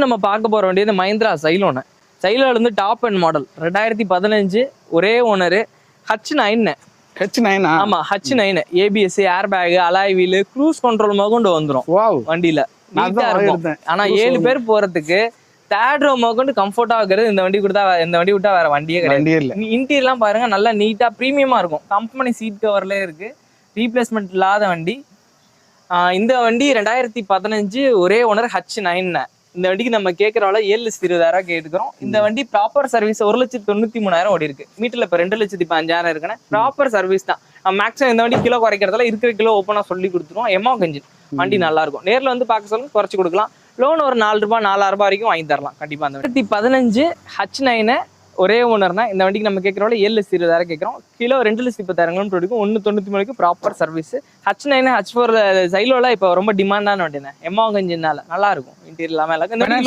நம்ம பார்க்க போற வண்டி இந்த மஹிந்திரா சைலோன். சைலோல இருந்து டாப் அண்ட் மாடல் 2015 ஒரே ஓனர் H9. H9 ஆமா H9 ABS, air bag, alloy wheel, cruise control கொண்டு வந்துரும் வண்டியில. நீட்டா இருக்கும். ஆனா 7 பேர் போறதுக்கு தேர்ட் ரோ கொண்டு கம்ஃபர்ட்டா இருக்கிறது இந்த வண்டி கொடுத்தா, இந்த வண்டி விட்டா வேற வண்டியே கிடையாது. இன்டீரியர்லாம் பாருங்க நல்லா நீட்டா பிரீமியமா இருக்கும். கம்பெனி சீட் கவர்ல இருக்கு. ரீப்ளேஸ்மெண்ட் இல்லாத வண்டி. இந்த வண்டி 2015 ஒரே ஓனர் H9. இந்த வண்டிக்கு நம்ம கேட்கற அளவு 7,20,000 கேட்டுக்கிறோம். இந்த வண்டி ப்ராப்பர் சர்வீஸ் 1,93,000 ஓடி இருக்கு. மீட்டர்ல இப்ப 2,05,000 இருக்குன்னு ப்ராப்பர் சர்வீஸ் தான். மேக்ஸிமம் இந்த வண்டி கிலோ குறைக்கிறதுல இருக்கிற கிலோ ஓப்பனா சொல்லி கொடுத்துருவோம். எமாக் இன்ஜின் வண்டி நல்லா இருக்கும். நேர்ல வந்து பார்க்க சொல்லுங்க, குறைச்சு கொடுக்கலாம். லோன் ஒரு 4 ரூபாய் 4,000 வரைக்கும் வாங்கி தரலாம் கண்டிப்பா. அந்த 2015 H9 ஒரே ஓனர்னா இந்த வண்டிக்கு நம்ம கேட்கறோம் 7,20,000 கேட்கறோம். கிலோ 2,10,000 கொடுக்கும். 1,93 ப்ராப்பர் சர்வீஸ். H9 H4 சைலோல இப்போ ரொம்ப டிமாண்டான வண்டி தான். எமாக் இன்ஜின்னால நல்லா இருக்கும். இன்டீரியர் எல்லாமே